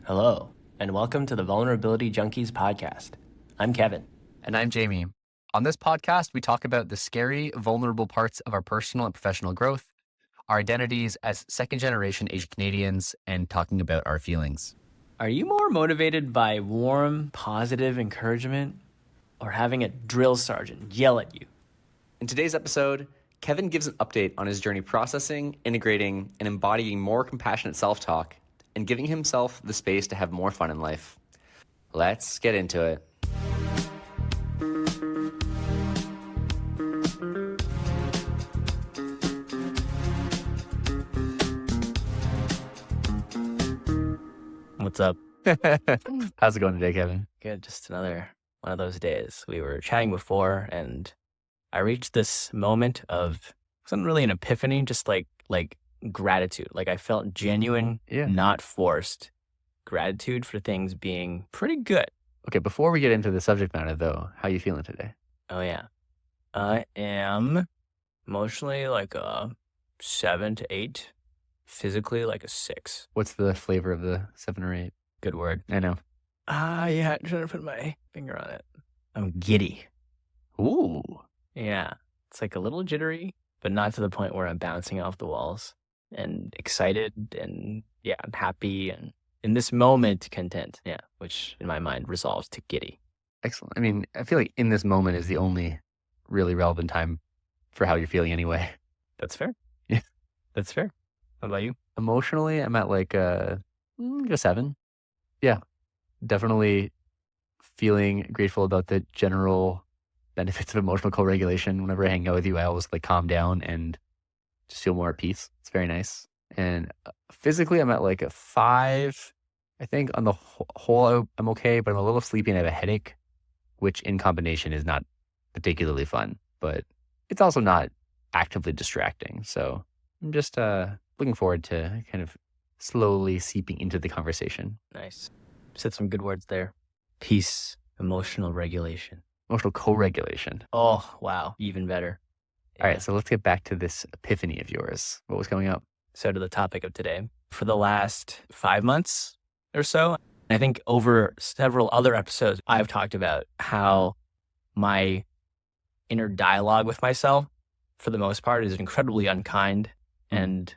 Hello, and welcome to the Vulnerability Junkies podcast. I'm Kevin. And I'm Jamie. On this podcast, we talk about the scary, vulnerable parts of our personal and professional growth, our identities as second-generation Asian Canadians, and talking about our feelings. Are you more motivated by warm, positive encouragement or having a drill sergeant yell at you? In today's episode, Kevin gives an update on his journey processing, integrating, and embodying more compassionate self-talk and giving himself the space to have more fun in life. Let's get into it. What's up? How's it going today, Kevin? Good, just another one of those days. We were chatting before, and I reached this moment of, it wasn't really an epiphany, just like gratitude. Like I felt genuine, not forced gratitude for things being pretty good. Okay, before we get into the subject matter, though, how are you feeling today? Oh, yeah. I am emotionally like a 7 to 8, physically like a 6. What's the flavor of the 7 or 8? Good word. I know. Yeah, I'm trying to put my finger on it. I'm giddy. Ooh. Yeah. It's like a little jittery, but not to the point where I'm bouncing off the walls, and excited and I'm happy and in this moment content. Yeah. Which in my mind resolves to giddy. Excellent. I mean, I feel like in this moment is the only really relevant time for how you're feeling anyway. That's fair. Yeah. That's fair. How about you? Emotionally, I'm at like a 7. Yeah. Definitely feeling grateful about the general benefits of emotional co-regulation. Whenever I hang out with you, I always like calm down and just feel more at peace. It's very nice. And physically, I'm at like a 5. I think on the whole, I'm okay, but I'm a little sleepy and I have a headache, which in combination is not particularly fun, but it's also not actively distracting. So I'm just looking forward to kind of slowly seeping into the conversation. Nice. Said some good words there. Peace, emotional regulation. Emotional co-regulation. Oh, wow. Even better. Yeah. All right, so let's get back to this epiphany of yours. What was coming up? So to the topic of today. For the last 5 months or so, I think over several other episodes, I've talked about how my inner dialogue with myself, for the most part, is incredibly unkind and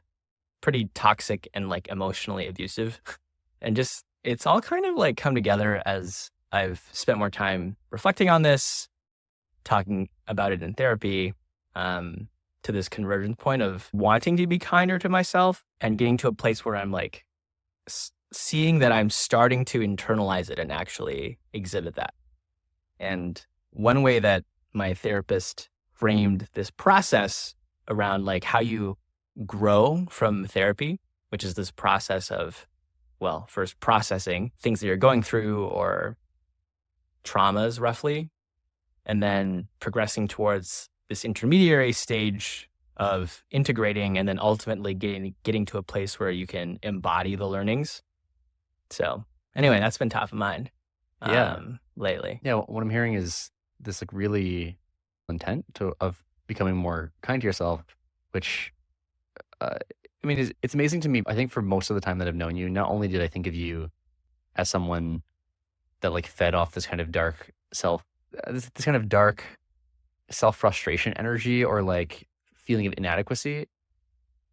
pretty toxic and like emotionally abusive. And just, it's all kind of like come together as I've spent more time reflecting on this, talking about it in therapy, to this convergence point of wanting to be kinder to myself and getting to a place where I'm like seeing that I'm starting to internalize it and actually exhibit that. And one way that my therapist framed this process around like how you grow from therapy, which is this process of, well, first processing things that you're going through or traumas roughly, and then progressing towards this intermediary stage of integrating and then ultimately getting to a place where you can embody the learnings. So anyway, that's been top of mind lately. Yeah, what I'm hearing is this like really intent of becoming more kind to yourself, which I mean, it's amazing to me. I think for most of the time that I've known you, not only did I think of you as someone that like fed off this kind of dark this kind of dark self-frustration energy or like feeling of inadequacy,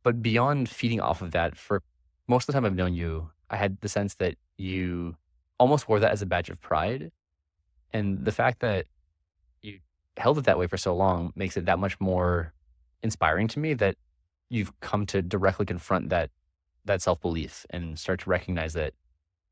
but beyond feeding off of that, for most of the time I've known you, I had the sense that you almost wore that as a badge of pride. And the fact that you held it that way for so long makes it that much more inspiring to me that you've come to directly confront that self-belief and start to recognize that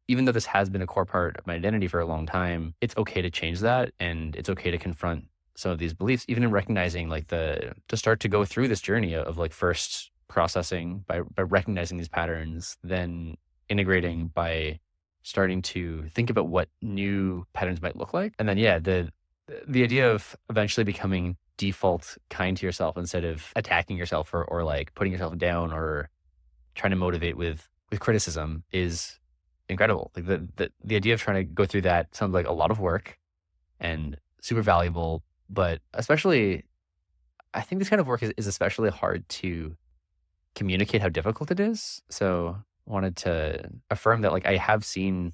even though this has been a core part of my identity for a long time, it's okay to change that. And it's okay to confront some of these beliefs, even in recognizing like to start to go through this journey of like first processing by recognizing these patterns, then integrating by starting to think about what new patterns might look like. And then, the idea of eventually becoming default kind to yourself instead of attacking yourself or like putting yourself down or trying to motivate with criticism is incredible. Like the idea of trying to go through that sounds like a lot of work and super valuable, but especially I think this kind of work is especially hard to communicate how difficult it is. So wanted to affirm that like I have seen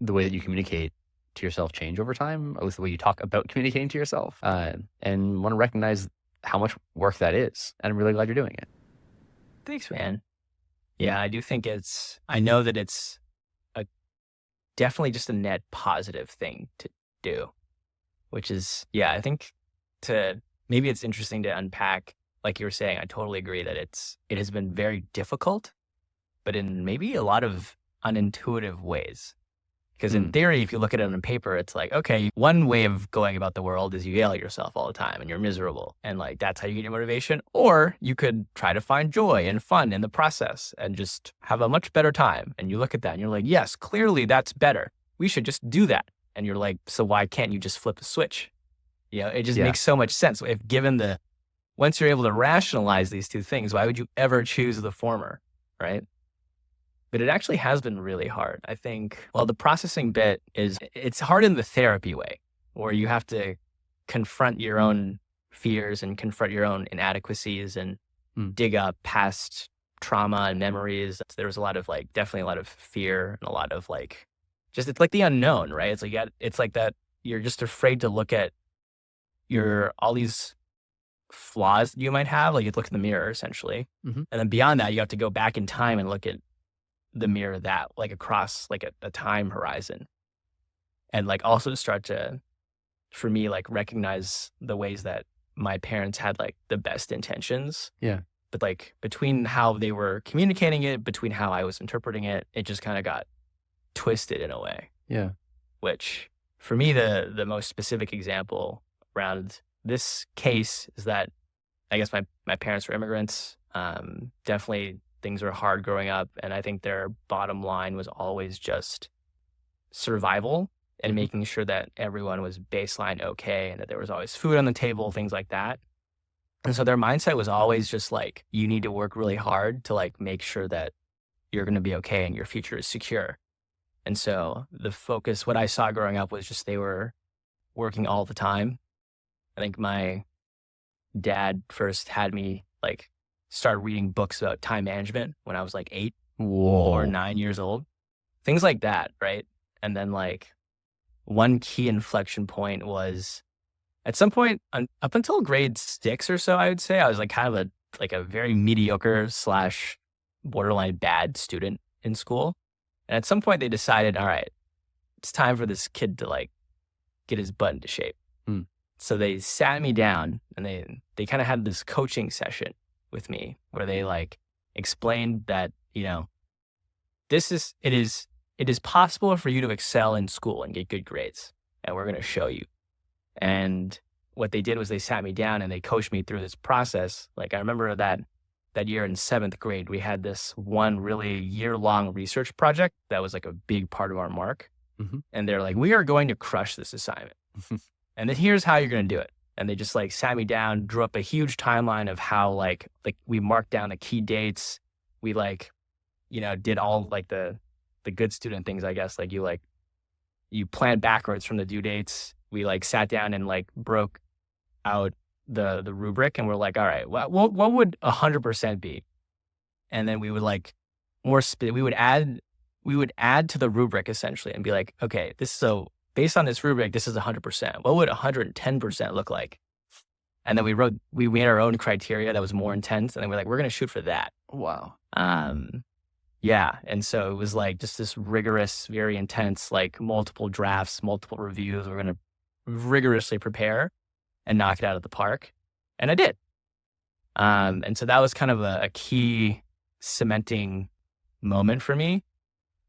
the way that you communicate to yourself change over time, at least the way you talk about communicating to yourself, and want to recognize how much work that is. And I'm really glad you're doing it. Thanks, man. Yeah, I do think I know that it's a definitely just a net positive thing to do, which is, yeah, I think maybe it's interesting to unpack, like you were saying, I totally agree that it has been very difficult, but in maybe a lot of unintuitive ways. Because in Mm. theory, if you look at it on paper, it's like, okay, one way of going about the world is you yell at yourself all the time and you're miserable. And like, that's how you get your motivation. Or you could try to find joy and fun in the process and just have a much better time. And you look at that and you're like, yes, clearly that's better. We should just do that. And you're like, so why can't you just flip a switch? You know, it just Yeah. makes so much sense. If once you're able to rationalize these two things, why would you ever choose the former? Right. But it actually has been really hard. I think, well, the processing bit it's hard in the therapy way, where you have to confront your own fears and confront your own inadequacies and Mm. dig up past trauma and memories. There was definitely a lot of fear and a lot of it's like the unknown, right? It's like that you're just afraid to look at all these flaws that you might have. Like you look in the mirror essentially. Mhm. And then beyond that, you have to go back in time and look at the mirror that like across like a time horizon and like also start to, for me, like recognize the ways that my parents had like the best intentions, Yeah. but like between how they were communicating it, between how I was interpreting it, it just kind of got twisted in a way, Yeah. which for me, the most specific example around this case is that I guess my parents were immigrants. Definitely things were hard growing up. And I think their bottom line was always just survival and Mhm. making sure that everyone was baseline okay and that there was always food on the table, things like that. And so their mindset was always just like, you need to work really hard to like make sure that you're going to be okay and your future is secure. And so the focus, what I saw growing up was just they were working all the time. I think my dad first had me like start reading books about time management when I was like 8 or Whoa. 9 years old, things like that, right? And then like one key inflection point was at some point up until grade 6 or so, I would say I was like kind of a very mediocre slash borderline bad student in school. And at some point they decided, all right, it's time for this kid to like get his butt into shape. Mm. So they sat me down and they kind of had this coaching session with me where they like explained that, you know, it is possible for you to excel in school and get good grades. And we're going to show you. And what they did was they sat me down and they coached me through this process. Like I remember that year in 7th grade, we had this one really year-long research project that was like a big part of our mark. Mhm. And they're like, we are going to crush this assignment. And then here's how you're going to do it. And they just like sat me down, drew up a huge timeline of how like we marked down the key dates. We like, you know, did all like the good student things, I guess. Like you plan backwards from the due dates. We like sat down and like broke out the rubric and we're like, all right, what would 100% be? And then we would like we would add to the rubric essentially and be like, okay, based on this rubric, this is 100%. What would 110% look like? And then we made our own criteria that was more intense. And then we're like, we're going to shoot for that. Wow. Yeah. And so it was like just this rigorous, very intense, like multiple drafts, multiple reviews. We're going to rigorously prepare and knock it out of the park. And I did. And so that was kind of a key cementing moment for me.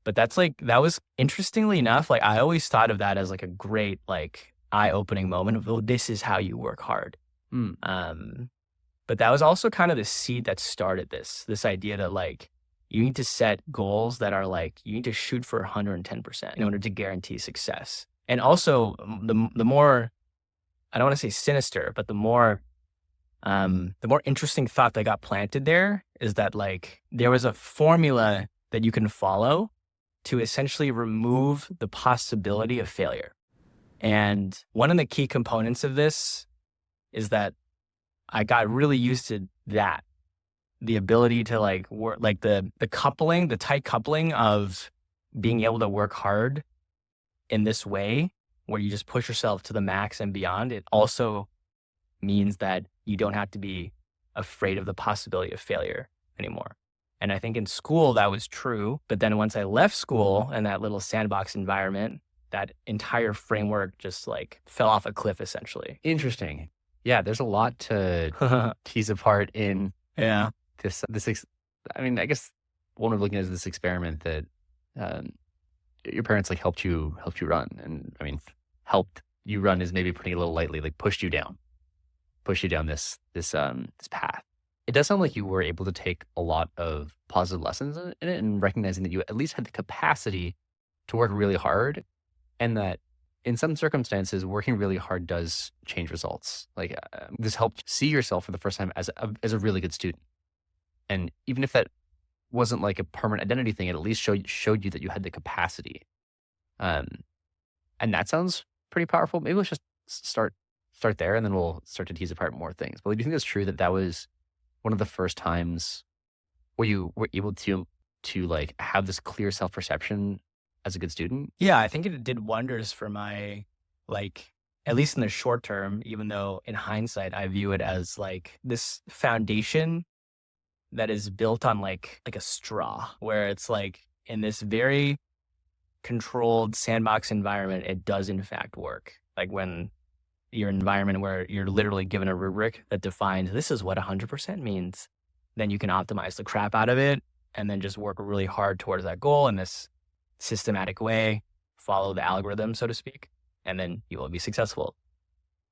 But that was interestingly enough, like I always thought of that as like a great, like eye-opening moment of, oh, this is how you work hard. Mm. But that was also kind of the seed that started this idea that like, you need to set goals that are like, you need to shoot for 110% in order to guarantee success. And also the more, I don't want to say sinister, but the more interesting thought that got planted there is that like, there was a formula that you can follow to essentially remove the possibility of failure. And one of the key components of this is that I got really used to that the ability to like work, like the coupling, the tight coupling of being able to work hard in this way where you just push yourself to the max and beyond, it also means that you don't have to be afraid of the possibility of failure anymore. And I think in school that was true. But then once I left school and that little sandbox environment, that entire framework just like fell off a cliff essentially. Interesting. Yeah, there's a lot to tease apart in Yeah. I mean, I guess one way of looking at it is this experiment that um, your parents like helped you run, and I mean, helped you run is maybe putting it a little lightly, like pushed you down this path. It does sound like you were able to take a lot of positive lessons in it, and recognizing that you at least had the capacity to work really hard, and that in some circumstances, working really hard does change results. Like this helped see yourself for the first time as a really good student, and even if that wasn't like a permanent identity thing, it at least showed you that you had the capacity. Um, and that sounds pretty powerful. Maybe let's just start there, and then we'll start to tease apart more things. But do you think it's true that that was one of the first times where you were able to like have this clear self perception as a good student? Yeah, I think it did wonders for my, like, at least in the short term, even though in hindsight, I view it as like this foundation that is built on like a straw, where it's like in this very controlled sandbox environment, it does in fact work. Like when your environment where you're literally given a rubric that defines this is what 100% means, then you can optimize the crap out of it and then just work really hard towards that goal in this systematic way, follow the algorithm, so to speak, and then you will be successful.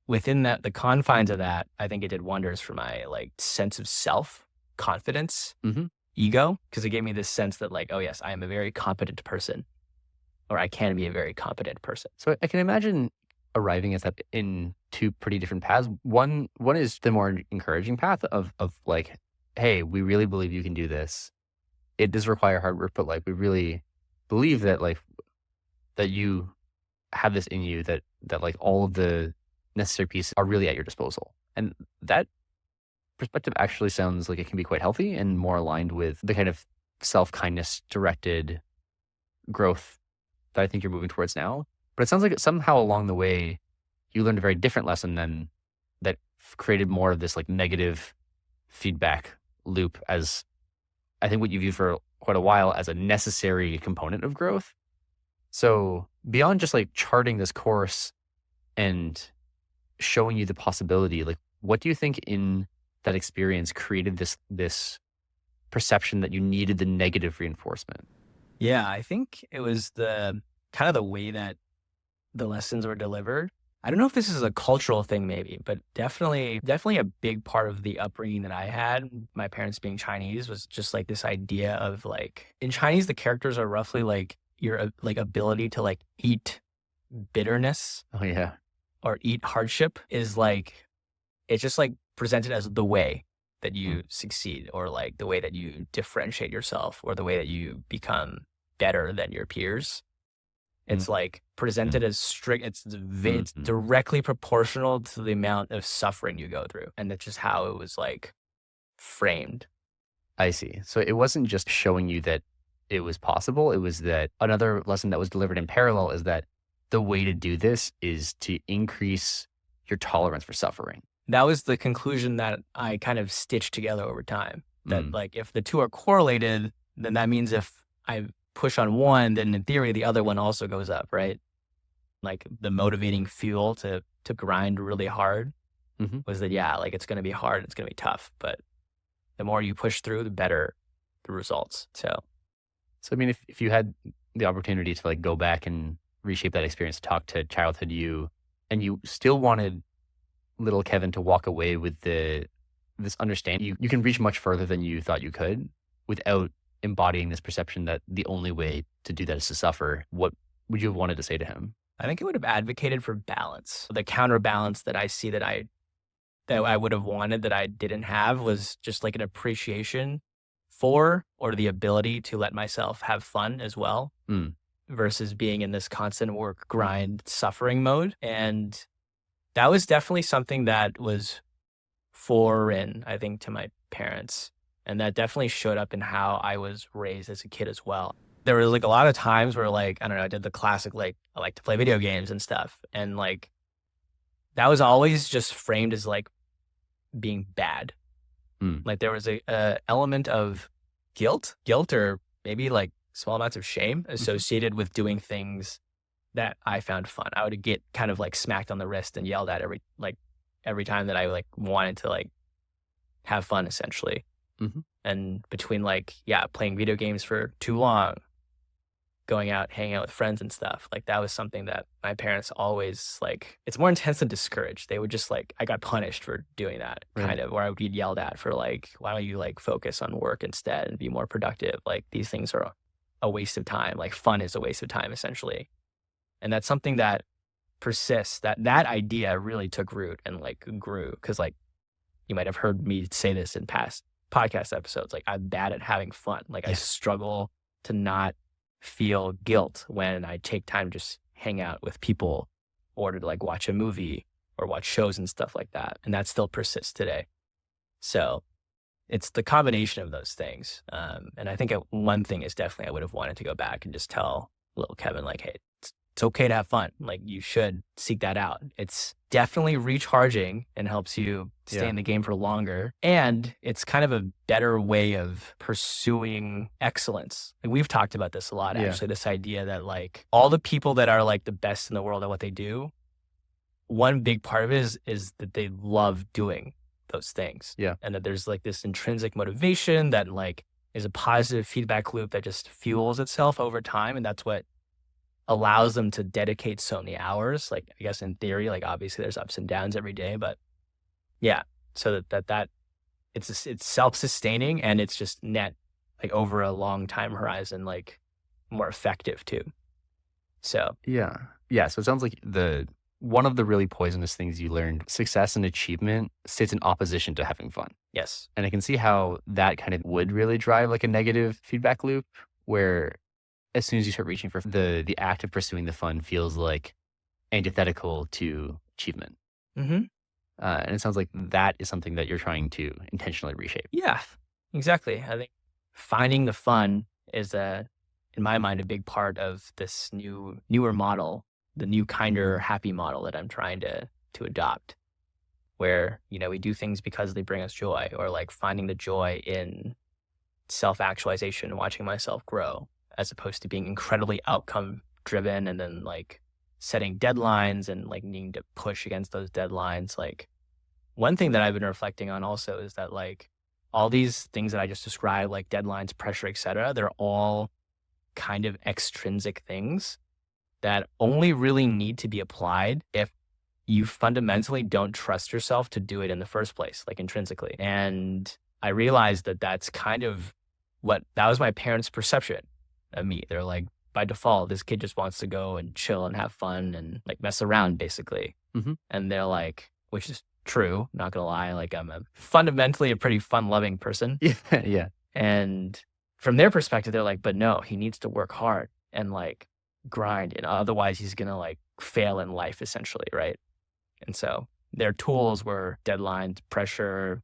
Within that, the confines of that, I think it did wonders for my like sense of self, confidence, Hmm. ego, because it gave me this sense that like, oh yes, I am a very competent person, or I can be a very competent person. So I can imagine arriving at that in two pretty different paths. One is the more encouraging path of like, hey, we really believe you can do this. It does require hard work, but like we really believe that like that you have this in you, that like all of the necessary pieces are really at your disposal. And that perspective actually sounds like it can be quite healthy and more aligned with the kind of self-kindness directed growth that I think you're moving towards now. But it sounds like somehow along the way, you learned a very different lesson than that created more of this like negative feedback loop, as I think what you viewed for quite a while as a necessary component of growth. So beyond just like charting this course and showing you the possibility, like what do you think in that experience created this perception that you needed the negative reinforcement? Yeah, I think it was the kind of the way that the lessons were delivered. I don't know if this is a cultural thing maybe, but definitely a big part of the upbringing that I had, my parents being Chinese, was just like this idea of like in Chinese the characters are roughly like your like ability to like eat bitterness Oh yeah. or eat hardship is like it's just like presented as the way that Mm, you succeed or like the way that you differentiate yourself or the way that you become better than your peers. mm, It's like mm, presented as strict. It's mm. directly proportional to the amount of suffering you go through, and that's just how it was like framed. I see. So it wasn't just showing you that it was possible. It was that another lesson that was delivered in parallel is that the way to do this is to increase your tolerance for suffering. That was the conclusion that I kind of stitched together over time. That Mm, like if the two are correlated, then that means if I push on one, then in theory the other one also goes up, right? Like the motivating fuel to grind really hard mhm. was that yeah, like it's going to be hard, it's going to be tough, but the more you push through, the better the results. So So I mean, if you had the opportunity to like go back and reshape that experience, talk to childhood you, and you still wanted little Kevin to walk away with this understanding, you can reach much further than you thought you could without embodying this perception that the only way to do that is to suffer. What would you have wanted to say to him? I think I would have advocated for balance. The counterbalance that I see that I would have wanted that I didn't have was just like an appreciation for or the ability to let myself have fun as well Mm, versus being in this constant work grind suffering mode. And that was definitely something that was foreign, I think, to my parents And that definitely showed up in how I was raised as a kid as well. There was like a lot of times where like, I don't know, I did the classic, like I like to play video games and stuff. And like, that was always just framed as like being bad. Mm. Like there was a element of guilt or maybe like small amounts of shame associated with doing things that I found fun. I would get kind of like smacked on the wrist and yelled at every time that I like wanted to like have fun essentially. Mm-hmm. And between like, yeah, playing video games for too long, going out, hanging out with friends and stuff, like that was something that my parents always like, it's more intense than discouraged. They would just like, I got punished for doing that kind of, or I would get yelled at for like, why don't you like focus on work instead and be more productive? Like these things are a waste of time. Like fun is a waste of time essentially. And that's something that persists, that idea really took root and like grew. Cause like you might have heard me say this in past podcast episodes, like I'm bad at having fun. Like I struggle to not feel guilt when I take time to just hang out with people or to like watch a movie or watch shows and stuff like that. And that still persists today. So it's the combination of those things. And I think one thing is definitely I would have wanted to go back and just tell little Kevin, like, hey, it's okay to have fun. Like you should seek that out. It's definitely recharging and helps you stay in the game for longer. And it's kind of a better way of pursuing excellence. Like we've talked about this a lot, actually, this idea that like all the people that are like the best in the world at what they do, one big part of it is that they love doing those things. Yeah. And that there's like this intrinsic motivation that like is a positive feedback loop that just fuels itself over time. And that's what allows them to dedicate so many hours. Like, I guess in theory, like obviously there's ups and downs every day, but yeah, so that it's self-sustaining and it's just net like over a long time horizon, like more effective too. So yeah. So it sounds like one of the really poisonous things you learned, success and achievement sits in opposition to having fun. Yes. And I can see how that kind of would really drive like a negative feedback loop where as soon as you start reaching for the act of pursuing the fun feels like antithetical to achievement. Mm-hmm. And it sounds like that is something that you're trying to intentionally reshape. Yeah, exactly. I think finding the fun is in my mind, a big part of this newer model, the new, kinder, happy model that I'm trying to adopt, where, you know, we do things because they bring us joy, or like finding the joy in self-actualization and watching myself grow, as opposed to being incredibly outcome driven and then like setting deadlines and like needing to push against those deadlines. Like one thing that I've been reflecting on also is that like all these things that I just described, like deadlines, pressure, etc., they're all kind of extrinsic things that only really need to be applied if you fundamentally don't trust yourself to do it in the first place, like intrinsically. And I realized that that's kind of that was my parents' perception of me. They're like, by default, this kid just wants to go and chill and have fun and like mess around basically. Mm-hmm. And they're like, which is true, not gonna lie, like I'm fundamentally a pretty fun loving person. Yeah. And from their perspective, they're like, but no, he needs to work hard and like grind, and otherwise he's gonna like fail in life essentially, right? And so their tools were deadlines, pressure,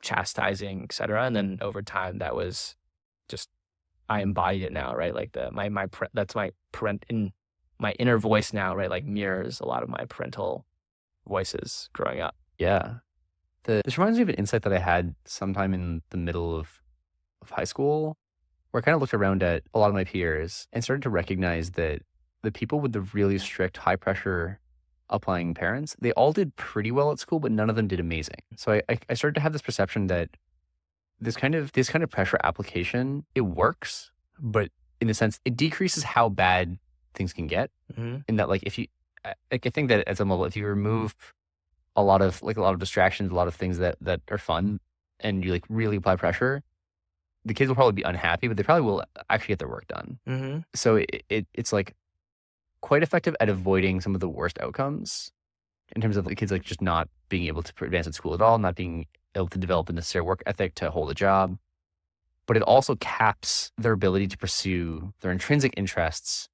chastising, etc. And then over time, that was just, I embodied it now, right? Like that's my inner voice now, right? Like mirrors a lot of my parental voices growing up. Yeah. This reminds me of an insight that I had sometime in the middle of high school, where I kind of looked around at a lot of my peers and started to recognize that the people with the really strict, high pressure applying parents, they all did pretty well at school, but none of them did amazing. So I started to have this perception that this kind of pressure application, it works, but in a sense, it decreases how bad things can get. Mm-hmm. In that, like, I think that at some level, if you remove a lot of distractions, a lot of things that are fun, and you like really apply pressure, the kids will probably be unhappy, but they probably will actually get their work done. Mm-hmm. So it's like quite effective at avoiding some of the worst outcomes in terms of the kids like just not being able to advance at school at all, not being able to develop the necessary work ethic to hold a job. But it also caps their ability to pursue their intrinsic interests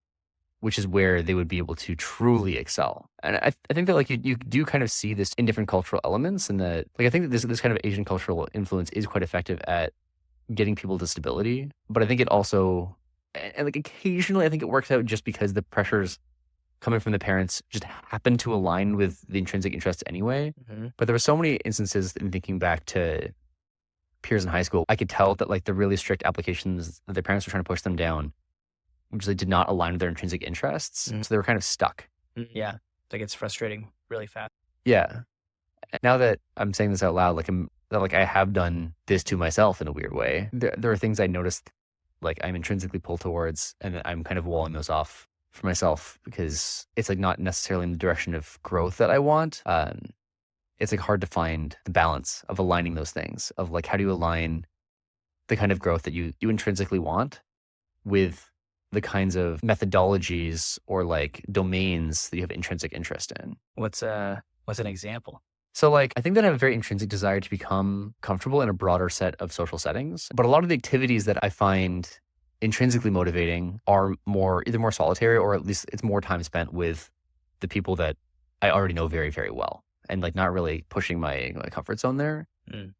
which is where they would be able to truly excel. And I think that like you do kind of see this in different cultural elements, and that like I think that this kind of Asian cultural influence is quite effective at getting people to stability. But I think it also, and like occasionally I think it works out just because the pressures coming from the parents just happen to align with the intrinsic interests anyway. Hmm. But there were so many instances in thinking back to peers in high school, I could tell that like the really strict applications that their parents were trying to push them down usually did not align with their intrinsic interests. Mhm. So they were kind of stuck. Yeah. Like it's frustrating really fast. Yeah. Now that I'm saying this out loud, like I have done this to myself in a weird way. There are things I noticed like I'm intrinsically pulled towards, and that I'm kind of walling those off for myself because it's like not necessarily in the direction of growth that I want. It's like hard to find the balance of aligning those things, of like how do you align the kind of growth that you intrinsically want with the kinds of methodologies or like domains that you have intrinsic interest in. What's an example? So like I think that I have a very intrinsic desire to become comfortable in a broader set of social settings. But a lot of the activities that I find intrinsically motivating are either more solitary, or at least it's more time spent with the people that I already know very, very well, and like not really pushing my comfort zone there. Mm.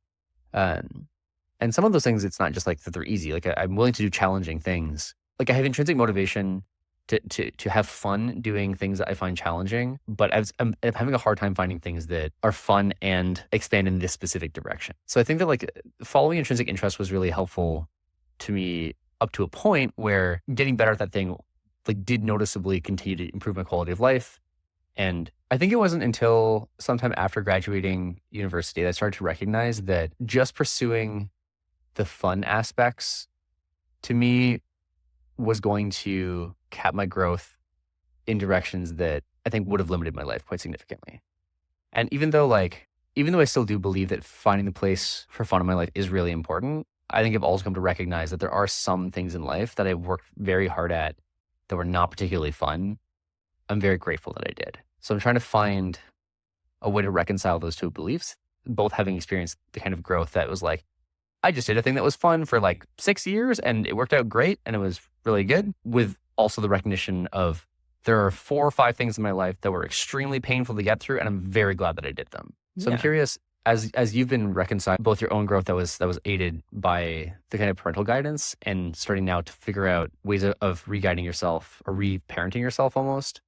And some of those things, it's not just like that they're easy. Like I'm willing to do challenging things. Like I have intrinsic motivation to have fun doing things that I find challenging, but I'm having a hard time finding things that are fun and expand in this specific direction. So I think that like following intrinsic interest was really helpful to me up to a point where getting better at that thing like did noticeably continue to improve my quality of life. And I think it wasn't until sometime after graduating university that I started to recognize that just pursuing the fun aspects to me was going to cap my growth in directions that I think would have limited my life quite significantly. And even though I still do believe that finding the place for fun in my life is really important, I think I've also come to recognize that there are some things in life that I've worked very hard at that were not particularly fun. I'm very grateful that I did. So I'm trying to find a way to reconcile those two beliefs, both having experienced the kind of growth that was like, I just did a thing that was fun for like 6 years and it worked out great and it was really good, with also the recognition of there are 4 or 5 things in my life that were extremely painful to get through, and I'm very glad that I did them. So Yeah. I'm curious, as you've been reconciling both your own growth that was aided by the kind of parental guidance, and starting now to figure out ways of re-guiding yourself or re-parenting yourself almost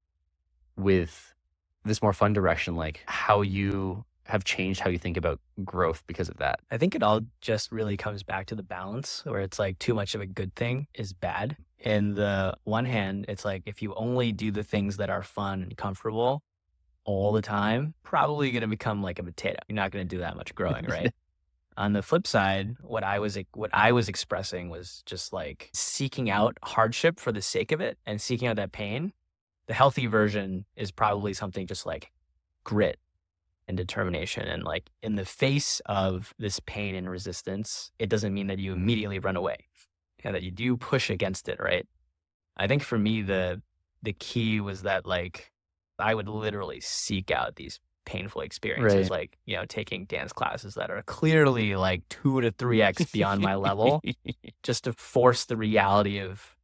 with this more fun direction, like how you have changed how you think about growth because of that. I think it all just really comes back to the balance, where it's like too much of a good thing is bad. In the one hand, it's like if you only do the things that are fun and comfortable all the time, probably going to become like a potato. You're not going to do that much growing, right? On the flip side, what I was expressing was just like seeking out hardship for the sake of it and seeking out that pain. The healthy version is probably something just like grit and determination. And like in the face of this pain and resistance, it doesn't mean that you immediately run away and that you do push against it, right? I think for me, the key was that like I would literally seek out these painful experiences, Right. like, taking dance classes that are clearly like 2 to 3x beyond my level, just to force the reality of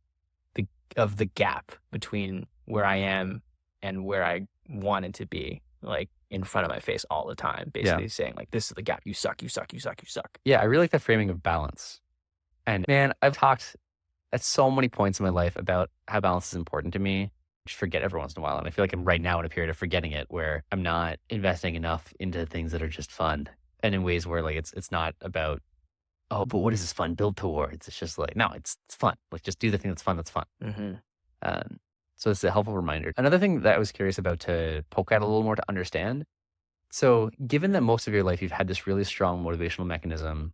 the gap between where I am and where I wanted to be, like in front of my face all the time, basically saying like, this is the gap. You suck, you suck, you suck, you suck. Yeah, I really like that framing of balance. And man, I've talked at so many points in my life about how balance is important to me. Just forget every once in a while. And I feel like I'm right now in a period of forgetting it, where I'm not investing enough into things that are just fun, and in ways where like it's not about, oh, but what does this fun build towards? It's just like, no, it's fun. Like just do the thing that's fun. That's fun. Mm-hmm. So it's a helpful reminder. Another thing that I was curious about to poke at a little more to understand. So given that most of your life you've had this really strong motivational mechanism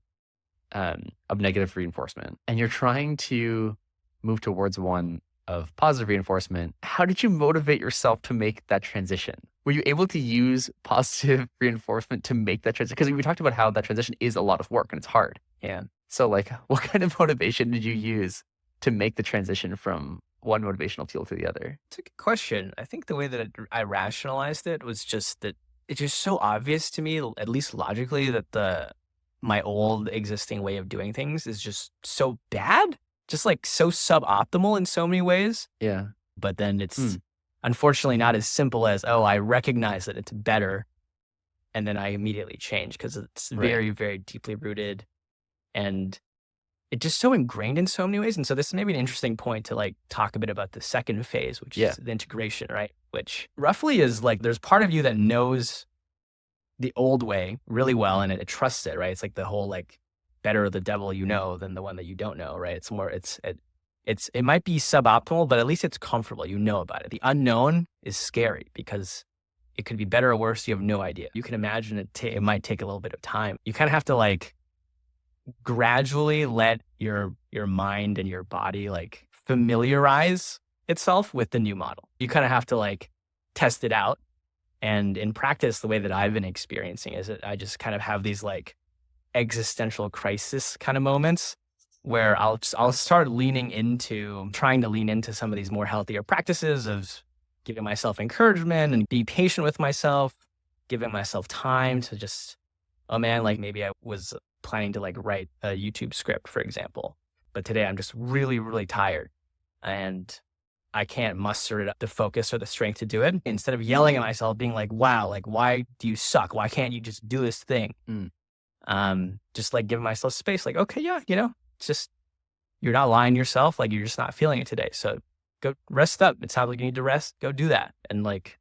of negative reinforcement, and you're trying to move towards one of positive reinforcement, how did you motivate yourself to make that transition? Were you able to use positive reinforcement to make that transition? Because we talked about how that transition is a lot of work and it's hard. Yeah. So like, what kind of motivation did you use to make the transition from one motivational fuel to the other? It's a good question. I think the way that I rationalized it was just that it's just so obvious to me, at least logically, that my old existing way of doing things is just so bad, just like so suboptimal in so many ways. Yeah. But then it's Mm, unfortunately not as simple as, oh, I recognize that it's better and then I immediately change, because it's right. very, very deeply rooted and it's just so ingrained in so many ways. And so this is maybe an interesting point to like talk a bit about the second phase, which is Yeah. the integration, right? Which roughly is like there's part of you that knows the old way really well and it trusts it, right? It's like the whole like better the devil you know than the one that you don't know, right? It's more it might be suboptimal, but at least it's comfortable. You know about it. The unknown is scary because it could be better or worse. You have no idea. You can imagine it might take a little bit of time. You kind of have to like gradually let your mind and your body like familiarize itself with the new model. You kind of have to like test it out. And in practice, the way that I've been experiencing is that I just kind of have these like existential crisis kind of moments where I'll start trying to lean into some of these more healthier practices of giving myself encouragement and be patient with myself, giving myself time to just, oh man, like maybe I was planning to like write a YouTube script, for example, but today I'm just really, really tired and I can't muster it up the focus or the strength to do it. Instead of yelling at myself, being like, wow, like why do you suck? Why can't you just do this thing? Mm, Just like giving myself space, like, okay, yeah, it's just you're not lying to yourself, like you're just not feeling it today. So go rest up. It sounds like you need to rest. Go do that. And like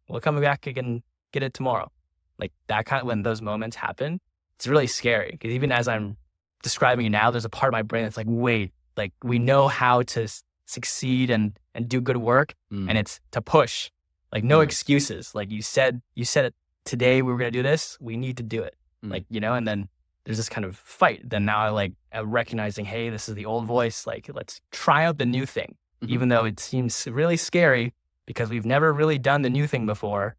we'll come back again, get it tomorrow. Like that kind of when those moments happen, it's really scary. Because even as I'm describing it now, there's a part of my brain that's like, wait, like we know how to succeed and do good work, and mm, it's to push. Like no mm, excuses. Like you said it today we were gonna do this. We need to do it. mm, Like, and then there's this kind of fight. Then now I like recognizing, hey, this is the old voice. Like, let's try out the new thing, mhm. even though it seems really scary because we've never really done the new thing before.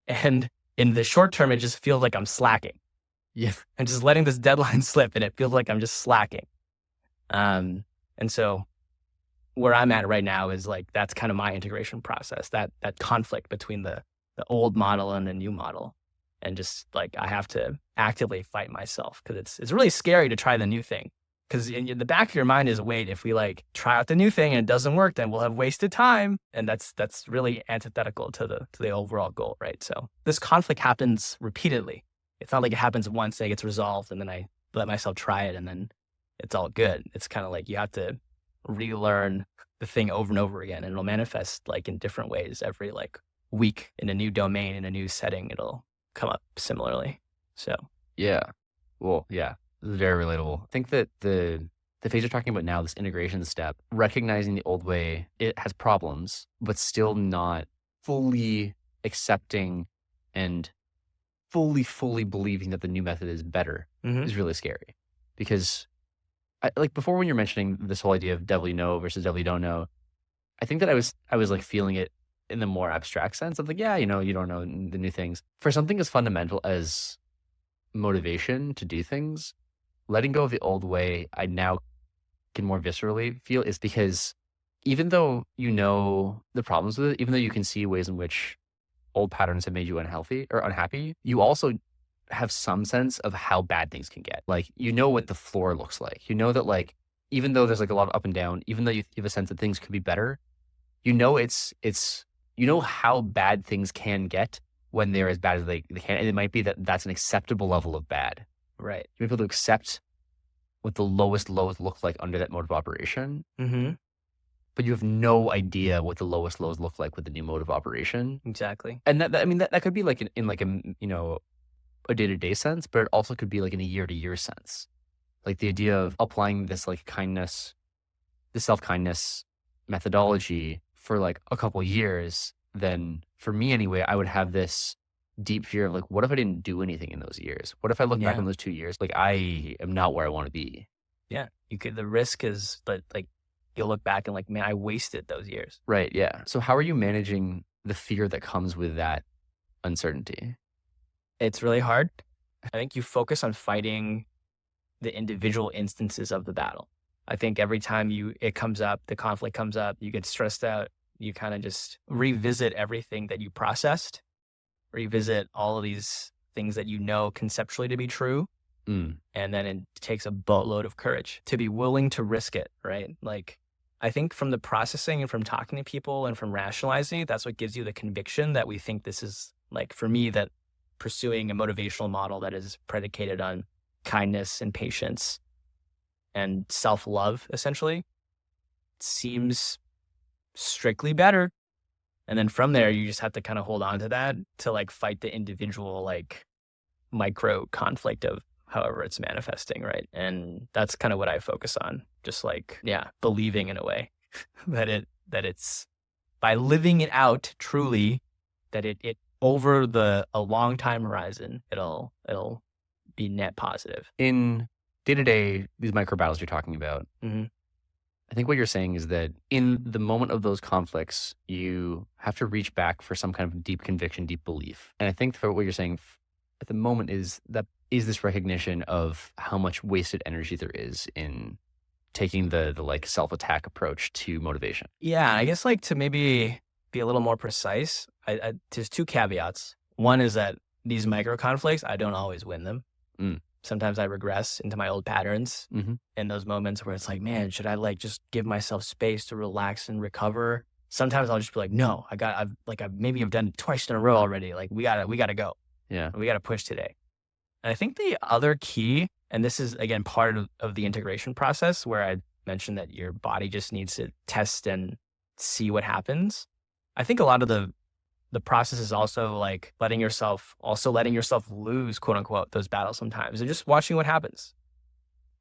And in the short term, it just feels like I'm slacking Yeah. and just letting this deadline slip, and it feels like I'm just slacking. And so where I'm at right now is like that's kind of my integration process. That conflict between the old model and the new model, and just like I have to actively fight myself because it's really scary to try the new thing. Because in the back of your mind is, wait, if we like try out the new thing and it doesn't work, then we'll have wasted time, and that's really antithetical to the overall goal, right? So this conflict happens repeatedly. It's not like it happens once and it gets resolved, and then I let myself try it, and then it's all good. It's kind of like you have to relearn the thing over and over again, and it'll manifest like in different ways every like week in a new domain, in a new setting. It'll come up similarly. So Yeah. Well, yeah, this is very relatable. I think that the phase you're talking about now, this integration step, recognizing the old way, it has problems, but still not fully accepting and fully believing that the new method is better mhm. is really scary. Because like before when you're mentioning this whole idea of devil you know versus devil you don't know, I think that I was like feeling it in the more abstract sense of like, yeah, you don't know the new things. For something as fundamental as motivation to do things, letting go of the old way, I now can more viscerally feel is because even though you know the problems with it, even though you can see ways in which old patterns have made you unhealthy or unhappy, you also have some sense of how bad things can get. Like, you know what the floor looks like. You know that, like, even though there's like a lot of up and down, even though you have a sense that things could be better, you know you know how bad things can get when they're as bad as they can. And it might be that that's an acceptable level of bad. Right. You're able to accept what the lowest lows look like under that mode of operation, Mhm. but you have no idea what the lowest lows look like with the new mode of operation. Exactly. And I mean, that could be like in like a day-to-day sense, but it also could be like in a year-to-year sense. Like the idea of applying this like kindness, the self-kindness methodology for like a couple years, then for me anyway, I would have this deep fear of like, what if I didn't do anything in those years? What if I look back Yeah. on those 2 years, like I am not where I want to be? Yeah. You could. The risk is, but like you'll look back and like, man, I wasted those years. Right. Yeah. So how are you managing the fear that comes with that uncertainty? It's really hard. I think you focus on fighting the individual instances of the battle. I think every time it comes up, the conflict comes up, you get stressed out, you kind of just revisit everything that you processed, revisit all of these things that you know conceptually to be true. Mm, And then it takes a boatload of courage to be willing to risk it, right? Like I think from the processing and from talking to people and from rationalizing, that's what gives you the conviction that we think this is, like, for me, that pursuing a motivational model that is predicated on kindness and patience and self-love, essentially, seems strictly better. And then from there, you just have to kind of hold on to that to like fight the individual, like micro conflict of however it's manifesting, right? And that's kind of what I focus on. Just like, yeah, believing in a way that it's by living it out truly, that it over a long time horizon, it'll be net positive. In day to day, these micro battles you're talking about, Mm-hmm. I think what you're saying is that in the moment of those conflicts, you have to reach back for some kind of deep conviction, deep belief. And I think for what you're saying at the moment is this recognition of how much wasted energy there is in taking the like self-attack approach to motivation. Yeah, I guess like to maybe be a little more precise, there's two caveats. One is that these micro conflicts, I don't always win them. Mm. Sometimes I regress into my old patterns Mm-hmm. in those moments where it's like, man, should I like just give myself space to relax and recover? Sometimes I'll just be like, no, I've maybe I've done it twice in a row already. Like we gotta go. Yeah. We gotta push today. And I think the other key, and this is again part of the integration process where I mentioned that your body just needs to test and see what happens. I think a lot of the process is also like letting yourself lose, quote unquote, those battles sometimes and just watching what happens.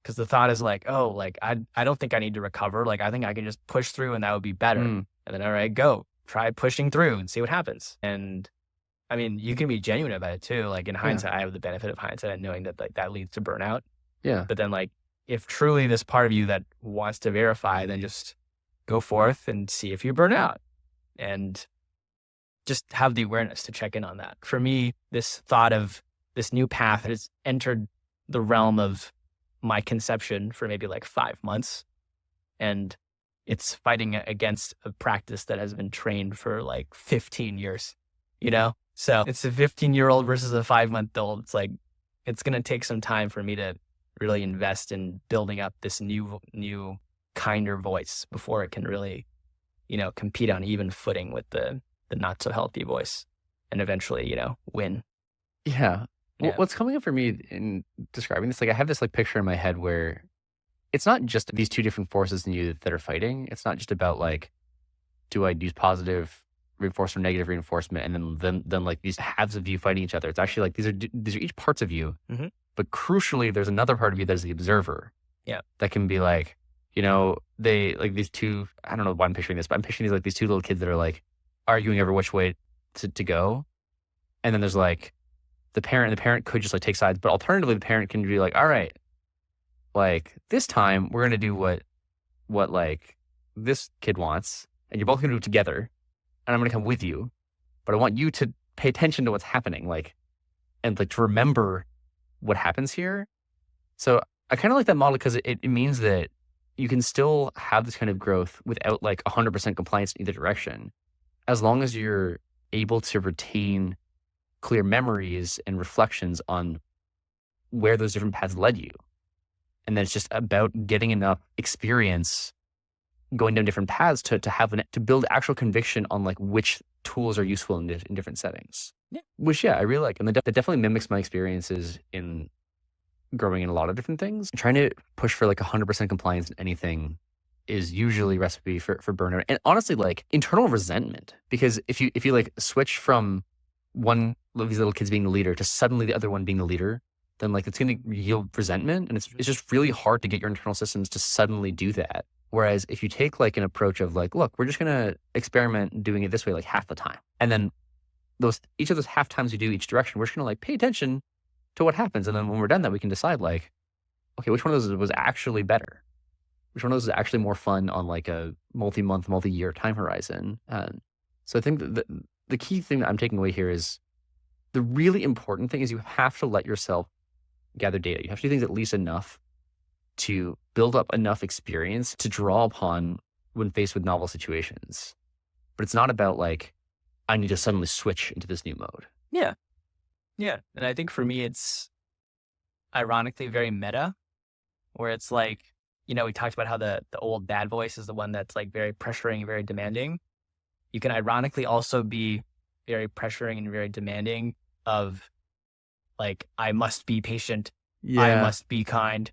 Because the thought is like, oh, like I don't think I need to recover. Like I think I can just push through and that would be better. Mm. And then, all right, go try pushing through and see what happens. And I mean, you can be genuine about it too. Like in hindsight, I have the benefit of hindsight and knowing that like that leads to burnout. Yeah. But then like, if truly this part of you that wants to verify, then just go forth and see if you burn out and just have the awareness to check in on that. For me, this thought of this new path has entered the realm of my conception for maybe like 5 months. And it's fighting against a practice that has been trained for like 15 years, you know? So it's a 15-year-old versus a 5-month-old. It's like, it's going to take some time for me to really invest in building up this new, kinder voice before it can really, compete on even footing with the not so healthy voice and eventually, win. Yeah. Yeah. What's coming up for me in describing this, like I have this like picture in my head where it's not just these two different forces in you that are fighting. It's not just about like, do I use positive reinforcement or negative reinforcement, and then like these halves of you fighting each other. It's actually like these are each parts of you, Mhm. but crucially, there's another part of you that is the observer. Yeah. That can be like, they like these two. I don't know why I'm picturing this, but I'm picturing these like these two little kids that are like arguing over which way to go, and then there's like the parent. And the parent could just like take sides, but alternatively, the parent can be like, all right, like this time we're gonna do what like this kid wants, and you're both gonna do it together. And I'm going to come with you, but I want you to pay attention to what's happening, like, and like to remember what happens here. So I kind of like that model because it means that you can still have this kind of growth without like 100% compliance in either direction, as long as you're able to retain clear memories and reflections on where those different paths led you. And then it's just about getting enough experience going down different paths to build actual conviction on like which tools are useful in different settings. Yeah. Which, I really like. And that definitely mimics my experiences in growing in a lot of different things. Trying to push for like 100% compliance in anything is usually a recipe for burnout. And honestly, like internal resentment, because if you like switch from one of these little kids being the leader to suddenly the other one being the leader, then like it's going to yield resentment. And it's just really hard to get your internal systems to suddenly do that. Whereas if you take like an approach of like, look, we're just going to experiment doing it this way like half the time. And then each of those half times we do each direction, we're just going to like pay attention to what happens. And then when we're done that, we can decide like, okay, which one of those was actually better? Which one of those is actually more fun on like a multi-month, multi-year time horizon? So I think that the key thing that I'm taking away here is the really important thing is you have to let yourself gather data. You have to do things at least enough to build up enough experience to draw upon when faced with novel situations. But it's not about like, I need to suddenly switch into this new mode. Yeah. Yeah. And I think for me, it's ironically very meta, where it's like, we talked about how the old bad voice is the one that's like very pressuring, very demanding. You can ironically also be very pressuring and very demanding of like, I must be patient. I Yeah. must be kind.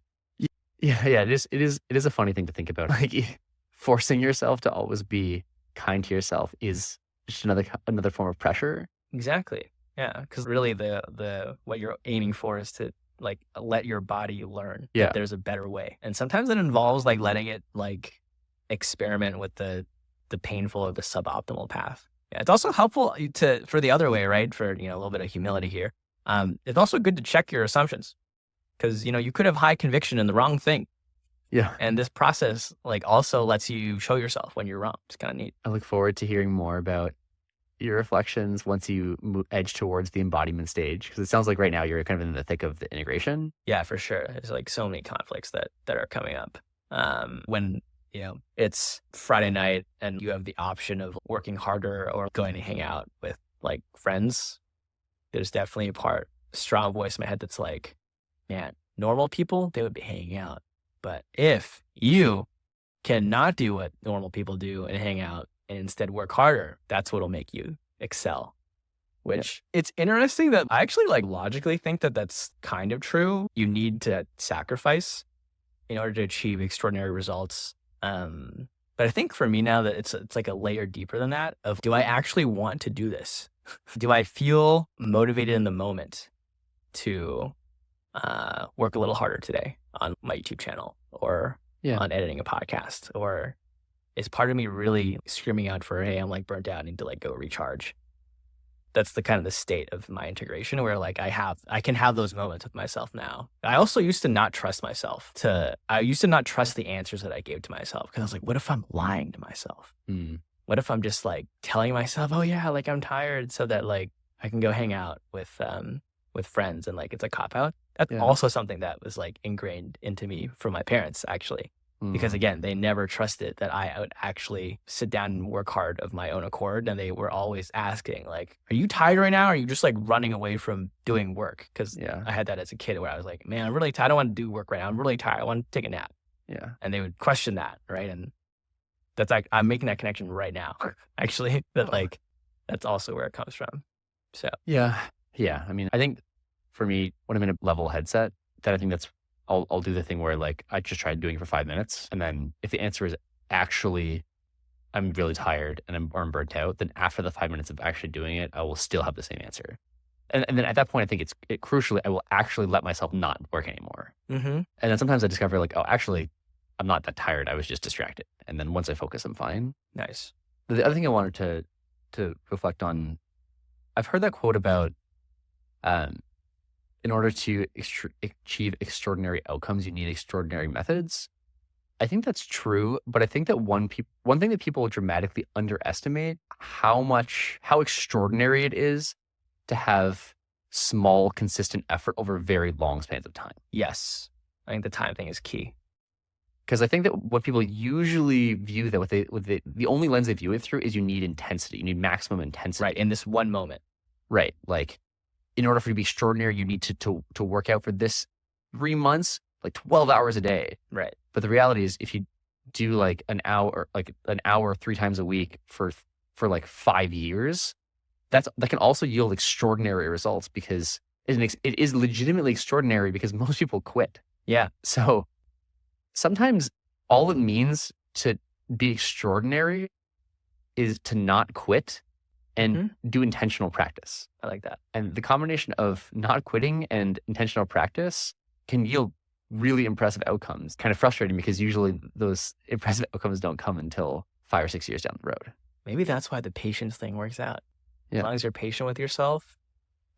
Yeah. It is a funny thing to think about. Like forcing yourself to always be kind to yourself is just another form of pressure. Exactly. Yeah. Because really the what you're aiming for is to like let your body learn Yeah. that there's a better way. And sometimes it involves like letting it like experiment with the painful or the suboptimal path. Yeah. It's also helpful for the other way, right? For, a little bit of humility here. It's also good to check your assumptions because, you could have high conviction in the wrong thing. Yeah. And this process like also lets you show yourself when you're wrong. It's kind of neat. I look forward to hearing more about your reflections once you edge towards the embodiment stage, because it sounds like right now you're kind of in the thick of the integration. Yeah, for sure. There's like so many conflicts that are coming up. When it's Friday night and you have the option of working harder or going to hang out with like friends, there's definitely a strong voice in my head that's like, man, normal people, they would be hanging out. But if you cannot do what normal people do and hang out and instead work harder, that's what'll make you excel. Which it's interesting that I actually like logically think that that's kind of true. You need to sacrifice in order to achieve extraordinary results. But I think for me now that it's like a layer deeper than that of, do I actually want to do this? Do I feel motivated in the moment to work a little harder today on my YouTube channel or on editing a podcast? Or is part of me really screaming out for, hey, I'm like burnt out, I need to like go recharge? That's the kind of the state of my integration where like I can have those moments with myself now. I also used to not trust myself I used to not trust the answers that I gave to myself because I was like, what if I'm lying to myself? What if I'm just like telling myself, oh yeah, like I'm tired so that like I can go hang out with friends and like it's a cop out? That's also something that was like ingrained into me from my parents actually. Because again, they never trusted that I would actually sit down and work hard of my own accord. And they were always asking like, are you tired right now? Or are you just like running away from doing work? Because I had that as a kid where I was like, man, I'm really tired. I don't want to do work right now. I'm really tired. I want to take a nap. Yeah. And they would question that. Right. And that's like, I'm making that connection right now, actually, that like, that's also where it comes from. So. Yeah. I mean, I think for me, when I'm in a level headset, that I think that's, I'll do the thing where like I just tried doing it for 5 minutes, and then if the answer is actually I'm really tired and I'm burnt out, then after the 5 minutes of actually doing it, I will still have the same answer. And then at that point, I think it crucially, I will actually let myself not work anymore. And then sometimes I discover like, oh, actually, I'm not that tired. I was just distracted. And then once I focus, I'm fine. Nice. The other thing I wanted to reflect on, I've heard that quote about, in order to achieve extraordinary outcomes, you need extraordinary methods. I think that's true, but I think that one thing that people dramatically underestimate how extraordinary it is to have small, consistent effort over very long spans of time. Yes. I think the time thing is key. Because I think that what people usually view that the only lens they view it through is you need intensity. You need maximum intensity. Right. In this one moment. Right. Like, in order for you to be extraordinary, you need to work out for this 3 months, like 12 hours a day. Right. But the reality is if you do like an hour 3 times a week for like 5 years, that can also yield extraordinary results because it is legitimately extraordinary because most people quit. Yeah. So sometimes all it means to be extraordinary is to not quit and do intentional practice. I like that. And the combination of not quitting and intentional practice can yield really impressive outcomes. Kind of frustrating because usually those impressive outcomes don't come until 5 or 6 years down the road. Maybe that's why the patience thing works out. Yeah. As long as you're patient with yourself,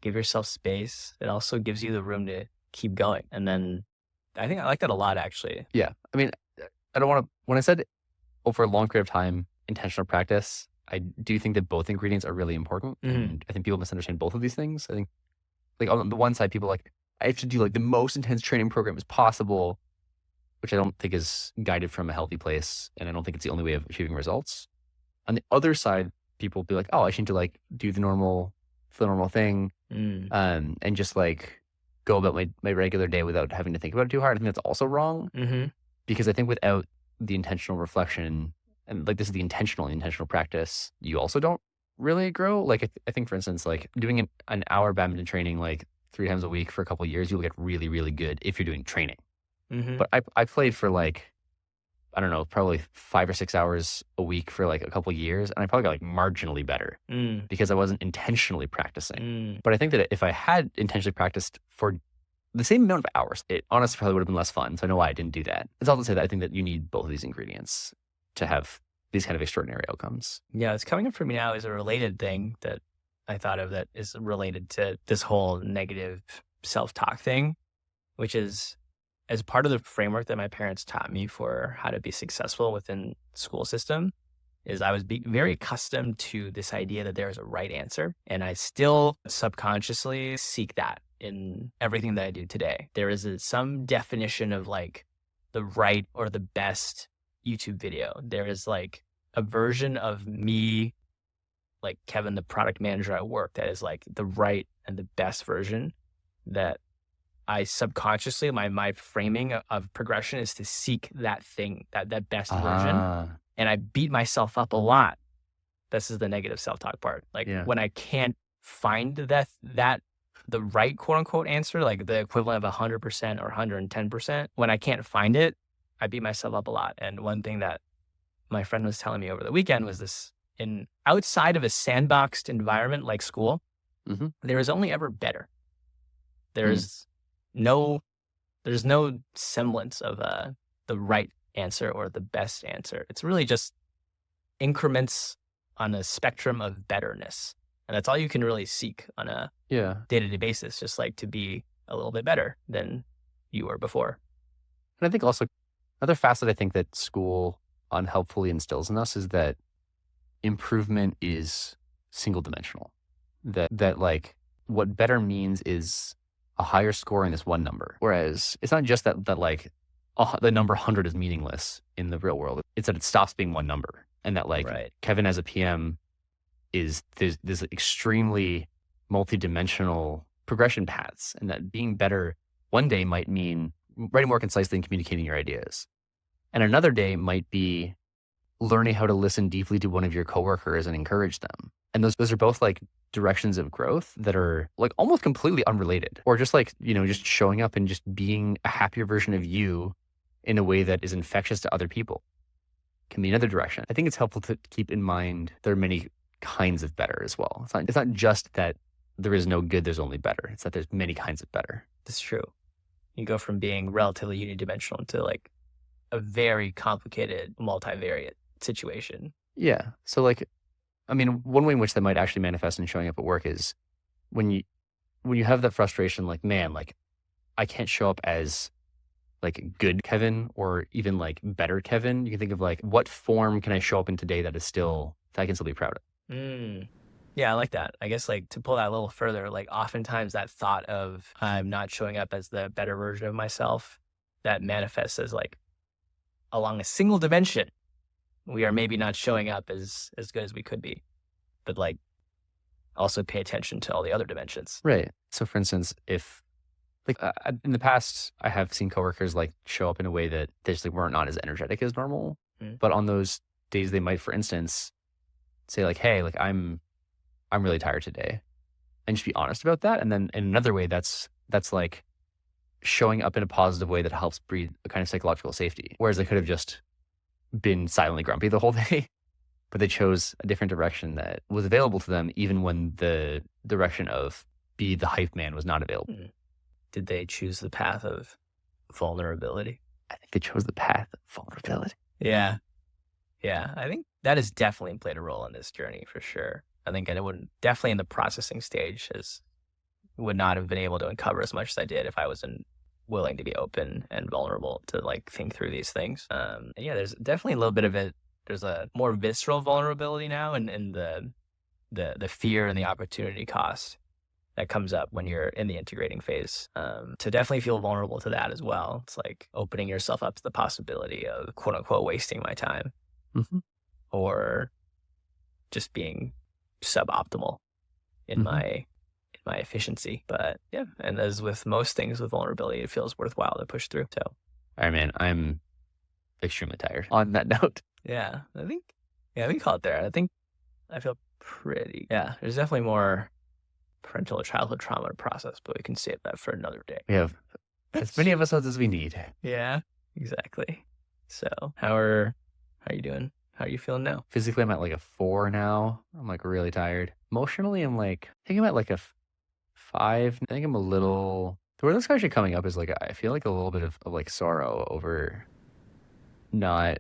give yourself space. It also gives you the room to keep going. And then I think I like that a lot, actually. Yeah. I mean, I don't want to, when I said over a long period of time, intentional practice, I do think that both ingredients are really important. And I think people misunderstand both of these things. I think like on the one side, people like, I have to do like the most intense training program as possible, which I don't think is guided from a healthy place. And I don't think it's the only way of achieving results. On the other side, people will be like, oh, I need to like do the normal thing and just like go about my regular day without having to think about it too hard. I think that's also wrong. Because I think without the intentional reflection, and like this is the intentional practice, you also don't really grow. Like I think, for instance, like doing an hour badminton training like 3 times a week for a couple of years, you'll get really, really good if you're doing training. Mm-hmm. But I played for like, I don't know, probably 5 or 6 hours a week for like a couple of years. And I probably got like marginally better Mm. because I wasn't intentionally practicing. Mm. But I think that if I had intentionally practiced for the same amount of hours, it honestly probably would have been less fun. So I know why I didn't do that. It's all to say that I think that you need both of these ingredients to have these kind of extraordinary outcomes. Yeah, it's coming up for me now is a related thing that I thought of that is related to this whole negative self-talk thing, which is as part of the framework that my parents taught me for how to be successful within the school system is I was very accustomed to this idea that there is a right answer. And I still subconsciously seek that in everything that I do today. There is some definition of like the right or the best YouTube video. There is like a version of me, like Kevin, the product manager at work, that is like the right and the best version that I subconsciously, my framing of progression is to seek that thing, that best version. Ah, And I beat myself up a lot. This is the negative self-talk part. Like yeah. when I can't find the right quote unquote answer, like the equivalent of 100% or 110%, when I can't find it, I beat myself up a lot. And one thing that my friend was telling me over the weekend was this: in outside of a sandboxed environment like school, Mm-hmm. there is only ever better. Mm. There's no semblance of the right answer or the best answer. It's really just increments on a spectrum of betterness. And that's all you can really seek on a Yeah. day-to-day basis, just like to be a little bit better than you were before. And I think also another facet I think that school unhelpfully instills in us is that improvement is single dimensional. That like what better means is a higher score in this one number. Whereas it's not just that like the number 100 is meaningless in the real world. It's that it stops being one number, and that like Right. Kevin as a PM is there's this extremely multidimensional progression paths, and that being better one day might mean writing more concisely and communicating your ideas, and another day might be learning how to listen deeply to one of your coworkers and encourage them. And those are both like directions of growth that are like almost completely unrelated, or just like, just showing up and just being a happier version of you in a way that is infectious to other people can be another direction. I think it's helpful to keep in mind there are many kinds of better as well. It's not just that there is no good, there's only better. It's that there's many kinds of better. That's true. You go from being relatively unidimensional to like a very complicated multivariate situation. Yeah. So like, I mean, one way in which that might actually manifest in showing up at work is when you have that frustration, like, man, like I can't show up as like good Kevin or even like better Kevin. You can think of like, what form can I show up in today that I can still be proud of? Yeah, I like that. I guess like to pull that a little further, like oftentimes that thought of I'm not showing up as the better version of myself, that manifests as like along a single dimension. We are maybe not showing up as good as we could be, but like also pay attention to all the other dimensions. Right. So for instance, if like in the past, I have seen coworkers like show up in a way that they just like weren't not as energetic as normal. Mm. But on those days, they might, for instance, say like, "Hey, like I'm really tired today," and just be honest about that. And then in another way, that's like showing up in a positive way that helps breed a kind of psychological safety. Whereas they could have just been silently grumpy the whole day, but they chose a different direction that was available to them, even when the direction of be the hype man was not available. Did they choose the path of vulnerability? I think they chose the path of vulnerability. Yeah. Yeah. I think that has definitely played a role in this journey for sure. I think I would definitely in the processing stage would not have been able to uncover as much as I did if I wasn't willing to be open and vulnerable to like think through these things. And yeah, there's definitely a little bit of it. There's a more visceral vulnerability now and the fear and the opportunity cost that comes up when you're in the integrating phase. To definitely feel vulnerable to that as well. It's like opening yourself up to the possibility of quote unquote wasting my time or just being suboptimal in my efficiency. But yeah, and as with most things with vulnerability, it feels worthwhile to push through. So, all right, man, I'm extremely tired. On that note. Yeah, I think, we can call it there. I think I feel pretty, there's definitely more parental or childhood trauma to process, but we can save that for another day. We have as many episodes as we need. Yeah, exactly. So how are you doing? How are you feeling now? Physically, I'm at like a 4 now. I'm like really tired. Emotionally, I'm like, I think I'm at like a 5. I think I'm a little, the word that's actually coming up is like, I feel like a little bit of like sorrow over not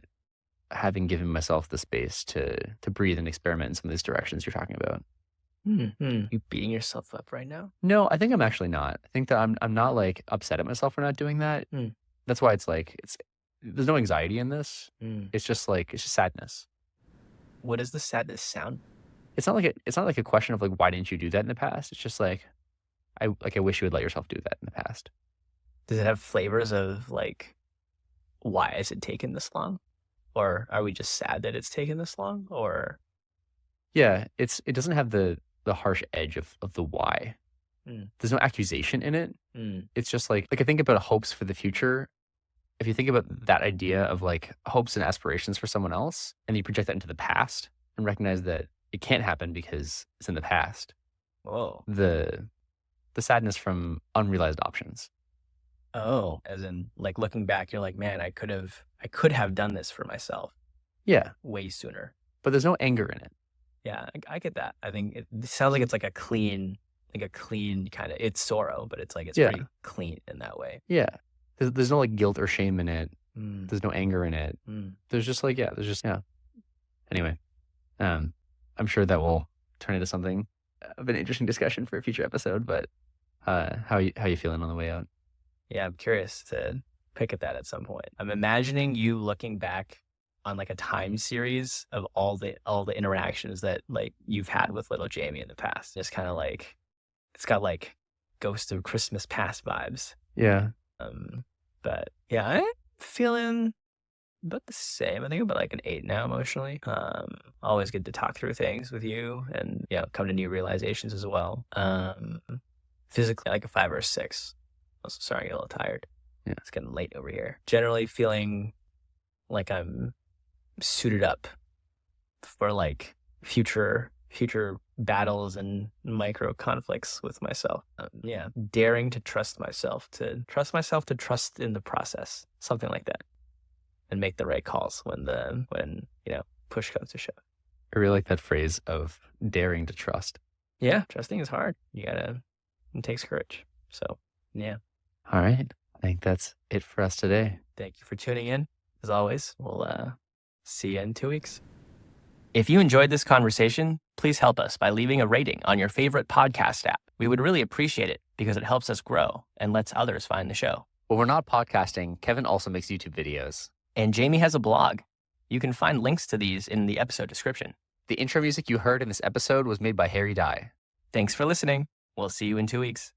having given myself the space to breathe and experiment in some of these directions you're talking about. You beating yourself up right now? No, I think I'm actually not. I think that I'm not like upset at myself for not doing that. That's why it's like, there's no anxiety in this. It's just sadness. What does the sadness sound? It's not like a question of like, why didn't you do that in the past? It's just like, I wish you would let yourself do that in the past. Does it have flavors of like, why has it taken this long? Or are we just sad that it's taken this long? Or yeah, it doesn't have the harsh edge of the why. There's no accusation in it. It's just like I think about hopes for the future. If you think about that idea of like hopes and aspirations for someone else, and you project that into the past and recognize that it can't happen because it's in the past. Whoa. The sadness from unrealized options. Oh, as in like looking back, you're like, man, I could have done this for myself. Yeah. Way sooner. But there's no anger in it. Yeah, I get that. I think it sounds like it's like a clean kind of, it's sorrow, but it's like, it's pretty clean in that way. Yeah. There's no like guilt or shame in it. There's no anger in it. There's just like, Anyway, I'm sure that will turn into something of an interesting discussion for a future episode, but how you feeling on the way out? Yeah, I'm curious to pick at that at some point. I'm imagining you looking back on like a time series of all the interactions that like you've had with little Jamie in the past. It's kind of like, it's got like Ghost of Christmas Past vibes. Yeah. But yeah, I'm feeling about the same. I think I'm about like an 8 now emotionally. Always good to talk through things with you and come to new realizations as well. Physically like a 5 or a 6. Also starting to get a little tired. Yeah. It's getting late over here. Generally feeling like I'm suited up for like future battles and micro conflicts with myself. Daring to trust myself in the process, something like that, and make the right calls when push comes to shove. I really like that phrase of daring to trust. Yeah, trusting is hard. It takes courage. So yeah. All right, I think that's it for us today. Thank you for tuning in. As always, we'll see you in 2 weeks. If you enjoyed this conversation, please help us by leaving a rating on your favorite podcast app. We would really appreciate it because it helps us grow and lets others find the show. When we're not podcasting, Kevin also makes YouTube videos. And Jamie has a blog. You can find links to these in the episode description. The intro music you heard in this episode was made by Harry Dye. Thanks for listening. We'll see you in 2 weeks.